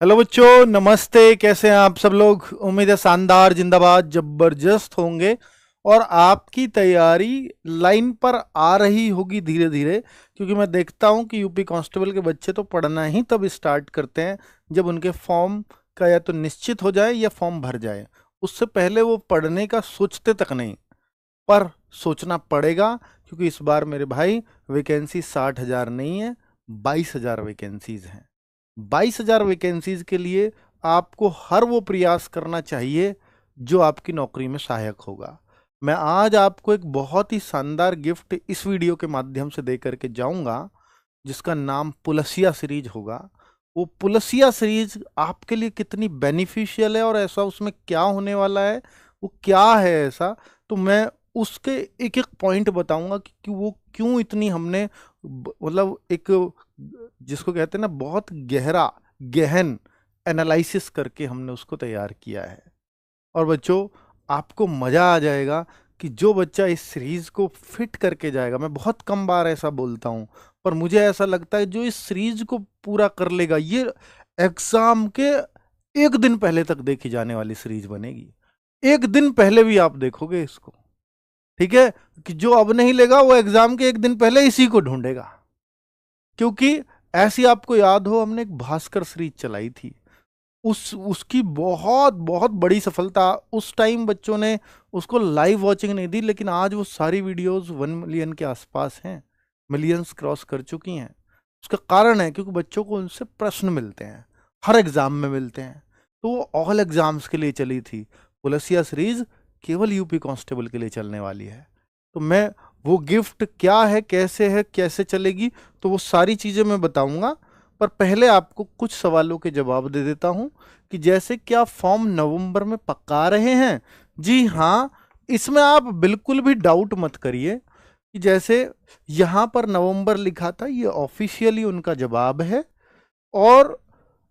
Hello बच्चों, नमस्ते। कैसे हैं आप सब लोग? उम्मीद है शानदार, जिंदाबाद, जबरदस्त होंगे और आपकी तैयारी लाइन पर आ रही होगी धीरे धीरे। क्योंकि मैं देखता हूं कि यूपी कांस्टेबल के बच्चे तो पढ़ना ही तब स्टार्ट करते हैं जब उनके फॉर्म का या तो निश्चित हो जाए या फॉर्म भर जाए। उससे पहले वो पढ़ने का सोचते तक नहीं। पर सोचना पड़ेगा, क्योंकि इस बार मेरे भाई वैकेंसी 60,000 नहीं है, 22,000 वैकेंसीज हैं। 22,000 वैकेंसीज के लिए आपको हर वो प्रयास करना चाहिए जो आपकी नौकरी में सहायक होगा। मैं आज आपको एक बहुत ही शानदार गिफ्ट इस वीडियो के माध्यम से दे करके जाऊंगा, जिसका नाम पुलसिया सीरीज होगा। वो पुलसिया सीरीज आपके लिए कितनी बेनिफिशियल है और ऐसा उसमें क्या होने वाला है, वो क्या है ऐसा, तो मैं उसके एक एक पॉइंट बताऊंगा कि वो क्यों इतनी हमने मतलब एक, जिसको कहते हैं ना, बहुत गहरा गहन एनालिसिस करके हमने उसको तैयार किया है। और बच्चों, आपको मजा आ जाएगा कि जो बच्चा इस सीरीज को फिट करके जाएगा, मैं बहुत कम बार ऐसा बोलता हूं, पर मुझे ऐसा लगता है जो इस सीरीज को पूरा कर लेगा, ये एग्जाम के एक दिन पहले तक देखी जाने वाली सीरीज बनेगी। एक दिन पहले भी आप देखोगे इसको, ठीक है? कि जो अब नहीं लेगा वो एग्जाम के एक दिन पहले इसी को ढूंढेगा। क्योंकि ऐसी, आपको याद हो, हमने एक भास्कर सीरीज चलाई थी, उसकी बहुत बहुत बड़ी सफलता। उस टाइम बच्चों ने उसको लाइव वॉचिंग नहीं दी, लेकिन आज वो सारी वीडियोस 1 मिलियन के आसपास हैं, मिलियंस क्रॉस कर चुकी हैं। उसका कारण है क्योंकि बच्चों को उनसे प्रश्न मिलते हैं, हर एग्जाम में मिलते हैं। तो वो ऑल एग्जाम्स के लिए चली थी। पुलसिया सीरीज केवल यूपी कांस्टेबल के लिए चलने वाली है। तो मैं वो गिफ्ट क्या है, कैसे चलेगी, तो वो सारी चीज़ें मैं बताऊंगा। पर पहले आपको कुछ सवालों के जवाब दे देता हूं कि जैसे, क्या फॉर्म नवंबर में पक्का रहे हैं? जी हाँ, इसमें आप बिल्कुल भी डाउट मत करिए कि जैसे यहां पर नवंबर लिखा था, ये ऑफिशियली उनका जवाब है। और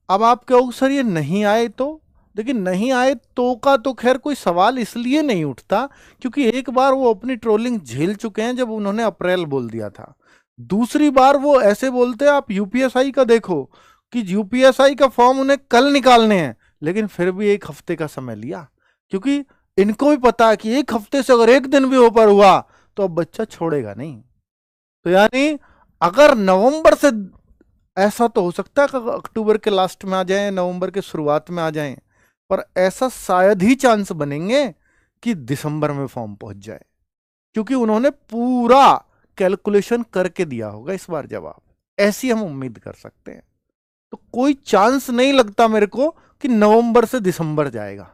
अब आप कहोगे सर ये नहीं आए तो? लेकिन नहीं आए तो का तो खैर कोई सवाल इसलिए नहीं उठता क्योंकि एक बार वो अपनी ट्रोलिंग झेल चुके हैं जब उन्होंने अप्रैल बोल दिया था। दूसरी बार वो ऐसे बोलते हैं, आप यूपीएसआई का देखो कि यूपीएसआई का फॉर्म उन्हें कल निकालने हैं, लेकिन फिर भी एक हफ्ते का समय लिया, क्योंकि इनको भी पता है कि एक हफ्ते से अगर एक दिन भी ऊपर हुआ तो अब बच्चा छोड़ेगा नहीं। तो यानी अगर नवंबर से, ऐसा तो हो सकता है कि अक्टूबर के लास्ट में आ जाए, नवंबर के शुरुआत में आ जाए, पर ऐसा शायद ही चांस बनेंगे कि दिसंबर में फॉर्म पहुंच जाए, क्योंकि उन्होंने पूरा कैलकुलेशन करके दिया होगा इस बार जवाब। ऐसी हम उम्मीद कर सकते हैं। तो कोई चांस नहीं लगता मेरे को कि नवंबर से दिसंबर जाएगा।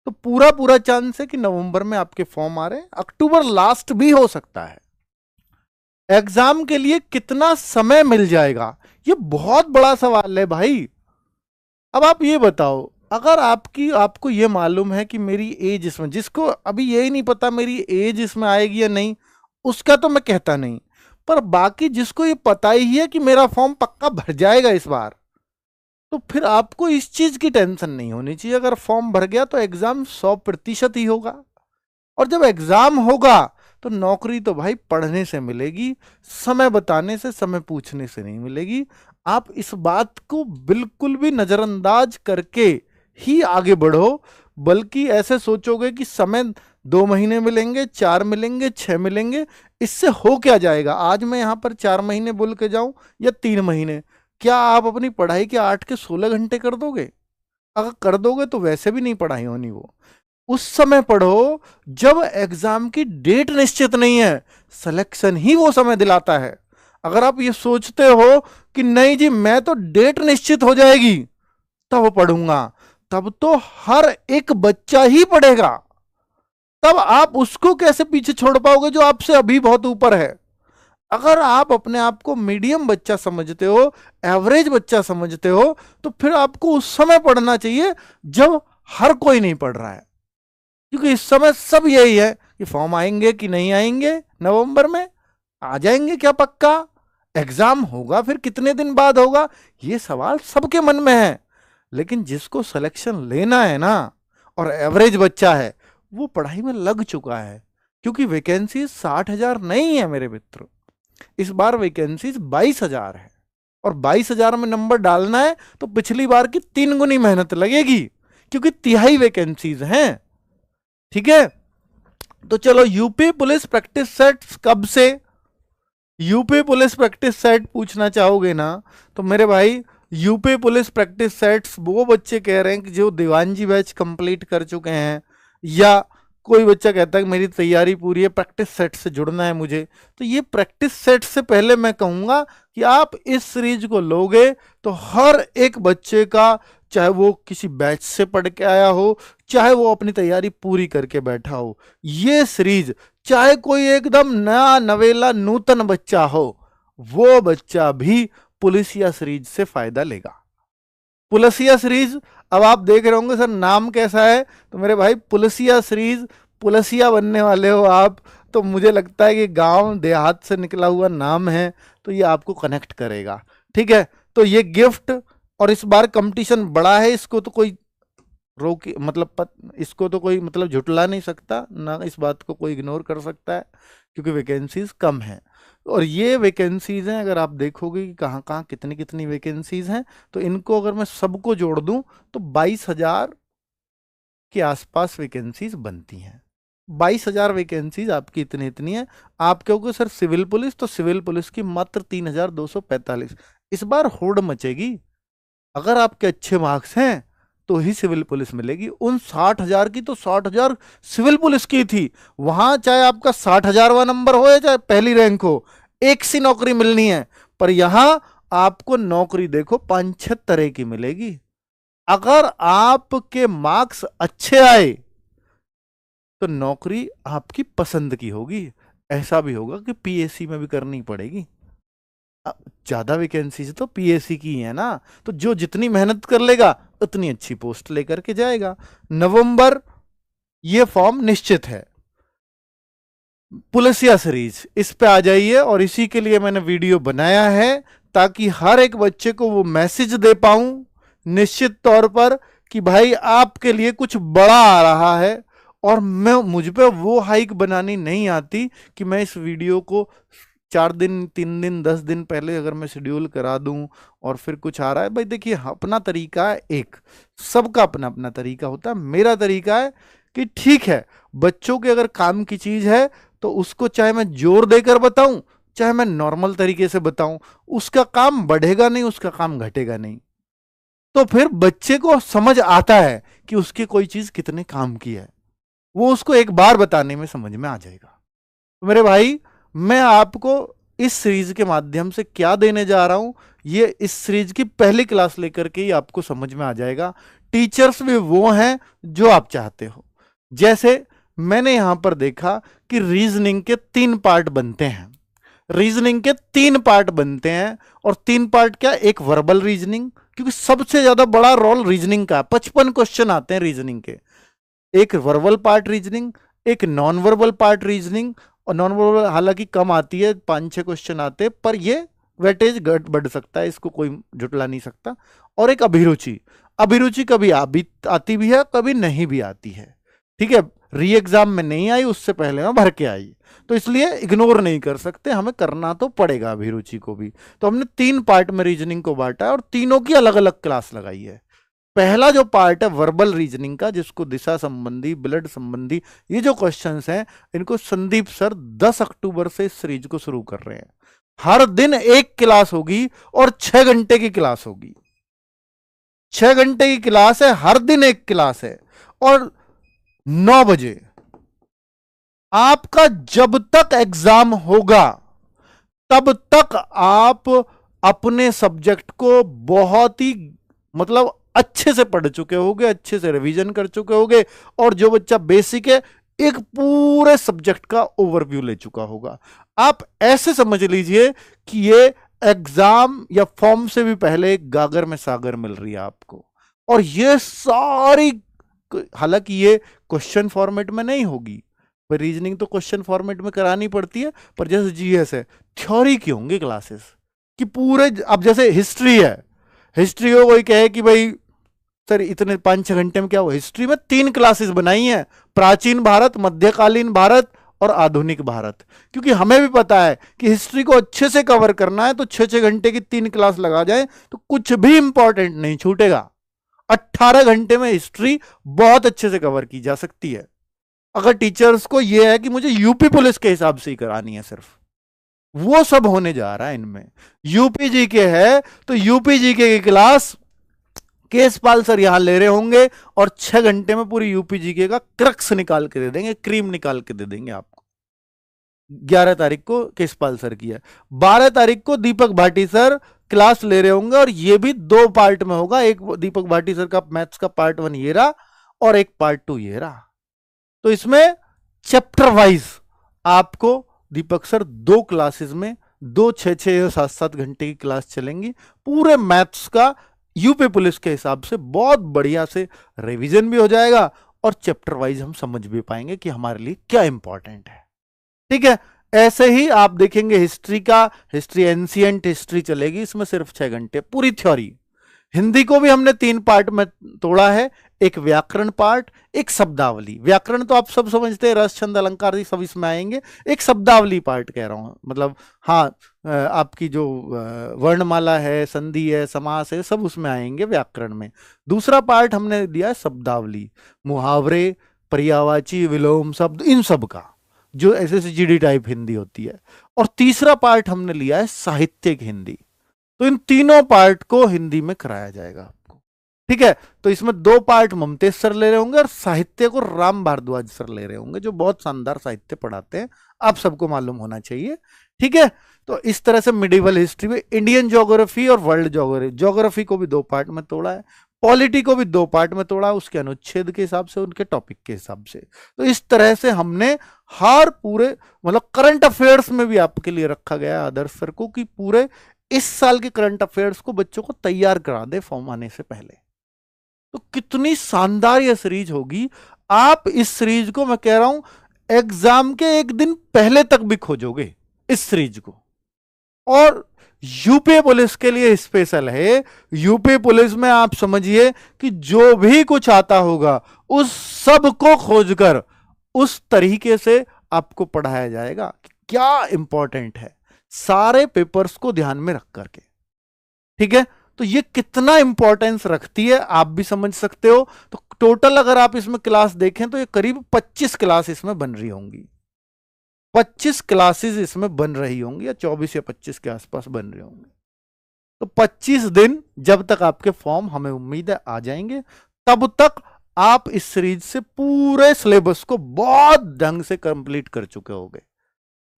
तो पूरा पूरा चांस है कि नवंबर में आपके फॉर्म आ रहे हैं, अक्टूबर लास्ट भी हो सकता है। एग्जाम के लिए कितना समय मिल जाएगा, ये बहुत बड़ा सवाल है भाई। अब आप ये बताओ, अगर आपको ये मालूम है कि मेरी एज इसमें, जिसको अभी यही नहीं पता मेरी एज इसमें आएगी या नहीं, उसका तो मैं कहता नहीं, पर बाकी जिसको ये पता ही है कि मेरा फॉर्म पक्का भर जाएगा इस बार, तो फिर आपको इस चीज की टेंशन नहीं होनी चाहिए। अगर फॉर्म भर गया तो एग्जाम 100% ही होगा। और जब एग्जाम होगा तो नौकरी तो भाई पढ़ने से मिलेगी, समय बताने से, समय पूछने से नहीं मिलेगी। आप इस बात को बिल्कुल भी नजरअंदाज करके ही आगे बढ़ो, बल्कि ऐसे सोचोगे कि समय 2 महीने मिलेंगे, 4 मिलेंगे, 6 मिलेंगे, इससे हो क्या जाएगा? आज मैं यहां पर 4 महीने बोल के जाऊं या 3 महीने, क्या आप अपनी पढ़ाई के 8 के 16 घंटे कर दोगे? अगर कर दोगे तो वैसे भी नहीं पढ़ाई होनी। वो उस समय पढ़ो जब एग्जाम की डेट निश्चित नहीं है। सिलेक्शन ही वो समय दिलाता है। अगर आप ये सोचते हो कि नहीं जी मैं तो डेट निश्चित हो जाएगी तब पढ़ूंगा, तब तो हर एक बच्चा ही पढ़ेगा। तब आप उसको कैसे पीछे छोड़ पाओगे जो आपसे अभी बहुत ऊपर है? अगर आप अपने आप को मीडियम बच्चा समझते हो, एवरेज बच्चा समझते हो, तो फिर आपको उस समय पढ़ना चाहिए जब हर कोई नहीं पढ़ रहा है। क्योंकि इस समय सब यही है कि फॉर्म आएंगे कि नहीं आएंगे, नवंबर में आ जाएंगे क्या पक्का, एग्जाम होगा फिर कितने दिन बाद होगा, ये सवाल सबके मन में है। लेकिन जिसको सिलेक्शन लेना है ना, और एवरेज बच्चा है, वो पढ़ाई में लग चुका है। क्योंकि वैकेंसी 60,000 नहीं है मेरे मित्र, इस बार वैकेंसी 22,000 है। और 22,000 में नंबर डालना है तो पिछली बार की 3 गुनी मेहनत लगेगी, क्योंकि 3 वैकेंसीज हैं। ठीक है, तो चलो यूपी पुलिस प्रैक्टिस सेट कब से, यूपी पुलिस प्रैक्टिस सेट पूछना चाहोगे ना, तो मेरे भाई यूपी पुलिस प्रैक्टिस सेट्स वो बच्चे कह रहे हैं कि जो दीवानजी बैच कंप्लीट कर चुके हैं, या कोई बच्चा कहता है कि मेरी तैयारी पूरी है, प्रैक्टिस सेट से जुड़ना है मुझे, तो ये प्रैक्टिस सेट से पहले मैं कहूंगा कि आप इस सीरीज को लोगे तो हर एक बच्चे का, चाहे वो किसी बैच से पढ़ के आया हो, चाहे वो अपनी तैयारी पूरी करके बैठा हो, ये सीरीज चाहे कोई एकदम नया नवेला नूतन बच्चा हो, वो बच्चा भी पुलिसिया सीरीज से फायदा लेगा। पुलिसिया सीरीज, अब आप देख रहे होंगे सर नाम कैसा है, तो मेरे भाई पुलिसिया सीरीज, पुलिसिया बनने वाले हो आप, तो मुझे लगता है कि गांव देहात से निकला हुआ नाम है, तो ये आपको कनेक्ट करेगा। ठीक है, तो ये गिफ्ट, और इस बार कंपटीशन बड़ा है, इसको तो कोई रोक मतलब इसको तो कोई मतलब झुटला नहीं सकता ना, इस बात को कोई इग्नोर कर सकता है, क्योंकि वैकेंसीज कम है। और ये वैकेंसीज हैं, अगर आप देखोगे कि कहाँ कहाँ कितनी कितनी वैकेंसीज हैं, तो इनको अगर मैं सबको जोड़ दूं तो 22,000 के आसपास वैकेंसीज बनती हैं। 22,000 वैकेंसीज आपकी इतनी इतनी है। आप कहोगे सर सिविल पुलिस, तो सिविल पुलिस की मात्र 3,245। इस बार होड़ मचेगी, अगर आपके अच्छे मार्क्स हैं तो ही सिविल पुलिस मिलेगी। उन 60,000 की तो 60,000 सिविल पुलिस की थी, वहां चाहे आपका 60,000वां नंबर हो या चाहे पहली रैंक हो, एक सी नौकरी मिलनी है। पर यहां आपको नौकरी देखो 5-6 तरह की मिलेगी। अगर आपके मार्क्स अच्छे आए तो नौकरी आपकी पसंद की होगी, ऐसा भी होगा कि पीएससी में भी करनी पड़ेगी। ज्यादा वैकेंसीज तो पीएससी की है ना, तो जो जितनी मेहनत कर लेगा उतनी अच्छी पोस्ट लेकर के जाएगा। नवंबर ये फॉर्म निश्चित है। पुलिसिया सीरीज इस पे आ जाइए, और इसी के लिए मैंने वीडियो बनाया है, ताकि हर एक बच्चे को वो मैसेज दे पाऊं निश्चित तौर पर कि भाई आपके लिए कुछ बड़ा आ रहा है। और मैं मुझ पे वो हाइक बनानी नहीं आती कि मैं इस वीडियो को 4 दिन 3 दिन 10 दिन पहले अगर मैं शेड्यूल करा दूं और फिर कुछ आ रहा है। भाई देखिए, अपना तरीका है, एक सबका अपना अपना तरीका होता है। मेरा तरीका है कि ठीक है, बच्चों के अगर काम की चीज है तो उसको चाहे मैं जोर देकर बताऊं, चाहे मैं नॉर्मल तरीके से बताऊं, उसका काम बढ़ेगा नहीं, उसका काम घटेगा नहीं। तो फिर बच्चे को समझ आता है कि उसकी कोई चीज कितने काम की है, वो उसको एक बार बताने में समझ में आ जाएगा। तो मेरे भाई, मैं आपको इस सीरीज के माध्यम से क्या देने जा रहा हूं, ये इस सीरीज की पहली क्लास लेकर के ही आपको समझ में आ जाएगा। टीचर्स भी वो हैं जो आप चाहते हो। जैसे मैंने यहां पर देखा कि रीजनिंग के 3 पार्ट बनते हैं, रीजनिंग के 3 पार्ट बनते हैं। और 3 पार्ट क्या, एक वर्बल रीजनिंग, क्योंकि सबसे ज्यादा बड़ा रोल रीजनिंग का, 55 क्वेश्चन आते हैं रीजनिंग के। एक वर्बल पार्ट रीजनिंग, एक नॉन वर्बल पार्ट रीजनिंग, और नॉन वर्बल हालांकि कम आती है, 5-6 क्वेश्चन आते हैं, पर ये वेटेज घट बढ़ सकता है, इसको कोई जुटला नहीं सकता। और एक अभिरुचि, अभिरुचि कभी आती भी है, कभी नहीं भी आती है। ठीक है, री एग्जाम में नहीं आई, उससे पहले में भर के आई, तो इसलिए इग्नोर नहीं कर सकते, हमें करना तो पड़ेगा अभिरुचि को भी। तो हमने 3 पार्ट में रीजनिंग को बांटा है और तीनों की अलग अलग क्लास लगाई है। पहला जो पार्ट है वर्बल रीजनिंग का, जिसको दिशा संबंधी, ब्लड संबंधी, ये जो क्वेश्चंस हैं, इनको संदीप सर 10 अक्टूबर से इस सीरीज को शुरू कर रहे हैं। हर दिन एक क्लास होगी और 6 घंटे की क्लास होगी। 6 घंटे की क्लास है, हर दिन एक क्लास है। और 9 बजे आपका जब तक एग्जाम होगा तब तक आप अपने सब्जेक्ट को बहुत ही मतलब अच्छे से पढ़ चुके होगे, अच्छे से रिवीजन कर चुके होगे, और जो बच्चा बेसिक है एक पूरे सब्जेक्ट का ओवरव्यू ले चुका होगा। आप ऐसे समझ लीजिए कि ये एग्जाम या फॉर्म से भी पहले एक गागर में सागर मिल रही है आपको। और ये सारी, हालांकि ये क्वेश्चन फॉर्मेट में नहीं होगी, पर रीजनिंग तो क्वेश्चन फॉर्मेट में करानी पड़ती है, पर जैसे जीएस है, थ्योरी की होंगी क्लासेस कि पूरे, अब जैसे हिस्ट्री है, हिस्ट्री को कोई कहे कि भाई सर इतने 5-6 घंटे में क्या हो, हिस्ट्री में 3 क्लासेस बनाई हैं, प्राचीन भारत, मध्यकालीन भारत और आधुनिक भारत। क्योंकि हमें भी पता है कि हिस्ट्री को अच्छे से कवर करना है तो 6-6 घंटे की 3 क्लास लगा जाए तो कुछ भी इंपॉर्टेंट नहीं छूटेगा। 18 घंटे में हिस्ट्री बहुत अच्छे से कवर की जा सकती है, अगर टीचर्स को यह है कि मुझे यूपी पुलिस के हिसाब से ही करानी है सिर्फ। वो सब होने जा रहा है इनमें। यूपी जीके है तो यूपी जीके की क्लास केसपाल सर यहां ले रहे होंगे और 6 घंटे में पूरी यूपी जीके का क्रक्स निकाल के दे देंगे, क्रीम निकाल के दे देंगे आपको। 11 तारीख को केसपाल सर की है, 12 तारीख को दीपक भाटी सर क्लास ले रहे होंगे और ये भी 2 पार्ट में होगा। एक दीपक भाटी सर का मैथ्स का पार्ट 1 ये रहा और एक पार्ट 2 ये रहा। तो इसमें चैप्टर वाइज आपको दीपक सर 2 क्लासेस में 2 6-6 7-7 घंटे की क्लास चलेंगी। पूरे मैथ्स का यूपी पुलिस के हिसाब से बहुत बढ़िया से रिवीजन भी हो जाएगा और चैप्टर वाइज हम समझ भी पाएंगे कि हमारे लिए क्या इंपॉर्टेंट है। ठीक है, ऐसे ही आप देखेंगे हिस्ट्री का, हिस्ट्री एंशिएंट हिस्ट्री चलेगी, इसमें सिर्फ 6 घंटे पूरी थ्योरी। हिंदी को भी हमने 3 पार्ट में तोड़ा है, एक व्याकरण पार्ट, एक शब्दावली। व्याकरण तो आप सब समझते हैं, रस छंद अलंकार सब इसमें आएंगे। एक शब्दावली पार्ट कह रहा हूं, मतलब हाँ आपकी जो वर्णमाला है, संधि है, समास है, सब उसमें आएंगे व्याकरण में। दूसरा पार्ट हमने दिया है शब्दावली, मुहावरे, पर्यायवाची, विलोम शब्द, इन सब का जो SSGD टाइप हिंदी होती है। और तीसरा पार्ट हमने लिया है साहित्यिक हिंदी। तो इन तीनों पार्ट को हिंदी में कराया जाएगा आपको। ठीक है, तो इसमें 2 पार्ट ममतेज सर ले रहे होंगे और साहित्य को राम भारद्वाज सर ले रहे होंगे, जो बहुत शानदार साहित्य पढ़ाते हैं, आप सबको मालूम होना चाहिए। ठीक है, तो इस तरह से मिडिवल हिस्ट्री में इंडियन ज्योग्राफी और वर्ल्ड ज्योग्राफी, ज्योग्राफी को भी 2 पार्ट में तोड़ा है, पॉलिटी को भी 2 पार्ट में तोड़ा, उसके अनुच्छेद के हिसाब से, उनके टॉपिक के हिसाब से। तो इस तरह से हमने हर पूरे मतलब करंट अफेयर्स में भी आपके लिए रखा गया है आदर्श सर को कि पूरे इस साल के करंट अफेयर्स को बच्चों को तैयार करा दे फॉर्म आने से पहले। तो कितनी शानदार ये सीरीज होगी। आप इस सीरीज को, मैं कह रहा हूं, एग्जाम के 1 दिन पहले तक भी खोजोगे इस सीरीज को। और यूपी पुलिस के लिए स्पेशल है। यूपी पुलिस में आप समझिए कि जो भी कुछ आता होगा उस सब को खोजकर उस तरीके से आपको पढ़ाया जाएगा कि क्या इंपॉर्टेंट है, सारे पेपर्स को ध्यान में रख करके। ठीक है, तो ये कितना इंपॉर्टेंस रखती है आप भी समझ सकते हो। तो टोटल अगर आप इसमें क्लास देखें तो ये करीब 25 क्लास इसमें बन रही होंगी, 25 क्लासेस इसमें बन रही होंगी, या 24 या 25 के आसपास बन रही होंगी। तो 25 दिन जब तक आपके फॉर्म, हमें उम्मीद है, आ जाएंगे, तब तक आप इस सीरीज से पूरे सिलेबस को बहुत ढंग से कंप्लीट कर चुके होंगे।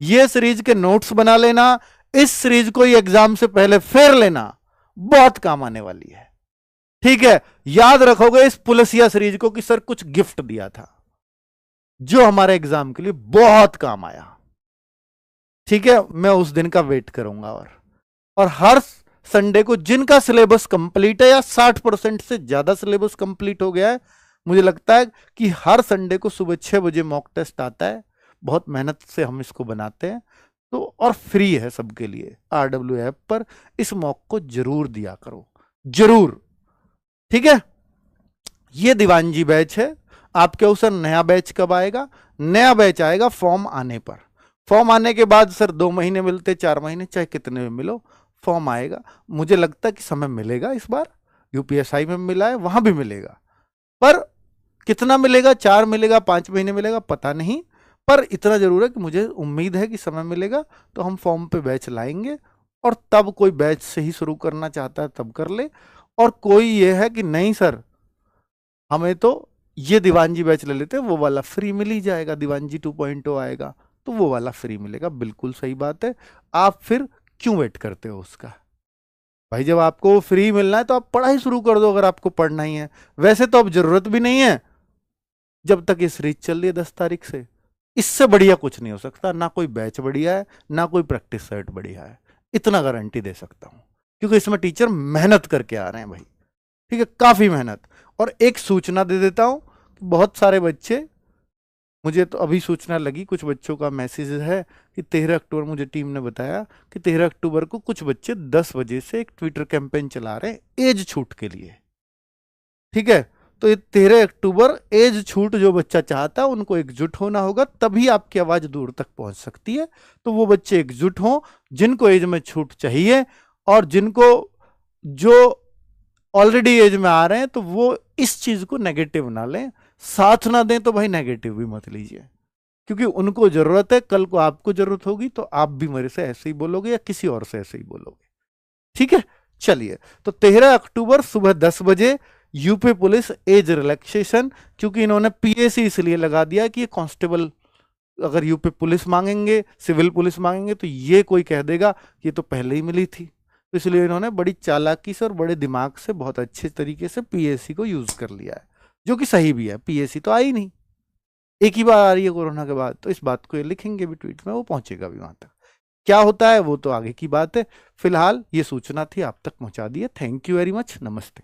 ये सीरीज के नोट्स बना लेना, इस सीरीज को ही एग्जाम से पहले फेर लेना, बहुत काम आने वाली है। ठीक है, याद रखोगे इस पुलिसिया सीरीज को कि सर कुछ गिफ्ट दिया था जो हमारे एग्जाम के लिए बहुत काम आया। ठीक है, मैं उस दिन का वेट करूंगा। और हर संडे को जिनका सिलेबस कंप्लीट है या 60% से ज्यादा सिलेबस कंप्लीट हो गया है, मुझे लगता है कि हर संडे को सुबह 6 बजे मॉक टेस्ट आता है। बहुत मेहनत से हम इसको बनाते हैं, तो और फ्री है सबके लिए RW ऐप पर। इस मॉक को जरूर दिया करो, जरूर। ठीक है, ये दीवानजी बैच है। आपके ऊपर नया बैच कब आएगा? नया बैच आएगा फॉर्म आने पर। फॉर्म आने के बाद सर 2 महीने मिलते, 4 महीने, चाहे कितने में मिलो, फॉर्म आएगा। मुझे लगता है कि समय मिलेगा इस बार। UPSI में मिला है, वहां भी मिलेगा, पर कितना मिलेगा, 4 मिलेगा, 5 महीने मिलेगा, पता नहीं। पर इतना जरूर है कि मुझे उम्मीद है कि समय मिलेगा तो हम फॉर्म पे बैच लाएंगे। और तब कोई बैच से ही शुरू करना चाहता है तब कर ले, और कोई ये है कि नहीं सर हमें तो ये दीवानजी बैच ले लेते हैं, वो वाला फ्री मिल ही जाएगा, दीवानजी 2.0 आएगा तो वो वाला फ्री मिलेगा। बिल्कुल सही बात है। आप फिर क्यों वेट करते हो उसका? भाई जब आपको फ्री मिलना है तो आप पढ़ाई शुरू कर दो, अगर आपको पढ़ना ही है। वैसे तो अब जरूरत भी नहीं है, जब तक ये सीरीज चल रही है 10 तारीख से। इससे बढ़िया कुछ नहीं हो सकता, ना कोई बैच बढ़िया है, ना कोई प्रैक्टिस सेट बढ़िया है, इतना गारंटी दे सकता हूं। क्योंकि इसमें टीचर मेहनत करके आ रहे हैं भाई। ठीक है, काफी मेहनत। और एक सूचना दे देता हूं, बहुत सारे बच्चे, मुझे तो अभी सूचना लगी, कुछ बच्चों का मैसेज है कि 13 अक्टूबर, मुझे टीम ने बताया कि 13 अक्टूबर को कुछ बच्चे 10 बजे से एक ट्विटर कैंपेन चला रहे हैं एज छूट के लिए। ठीक है, तो ये 13 अक्टूबर एज छूट जो बच्चा चाहता है उनको एकजुट होना होगा, तभी आपकी आवाज दूर तक पहुंच सकती है। तो वो बच्चे एकजुट हों जिनको एज में छूट चाहिए, और जिनको जो ऑलरेडी एज में आ रहे हैं तो वो इस चीज को नेगेटिव ना लें। साथ ना दें तो भाई नेगेटिव भी मत लीजिए, क्योंकि उनको जरूरत है, कल को आपको जरूरत होगी तो आप भी मेरे से ऐसे ही बोलोगे या किसी और से ऐसे ही बोलोगे। ठीक है, चलिए। तो 13 अक्टूबर सुबह 10 बजे यूपी पुलिस एज रिलैक्सेशन, क्योंकि इन्होंने पीएसी इसलिए लगा दिया कि ये कांस्टेबल, अगर यूपी पुलिस मांगेंगे, सिविल पुलिस मांगेंगे, तो ये कोई कह देगा कि ये तो पहले ही मिली थी। तो इसलिए इन्होंने बड़ी चालाकी से और बड़े दिमाग से बहुत अच्छे तरीके से पीएसी को यूज कर लिया है, जो कि सही भी है। पीएसी तो आई नहीं, एक ही बार आ रही है कोरोना के बाद, तो इस बात को ये लिखेंगे भी ट्वीट में, वो पहुंचेगा भी वहां तक। क्या होता है वो तो आगे की बात है, फिलहाल ये सूचना थी, आप तक पहुंचा दी है। थैंक यू वेरी मच, नमस्ते।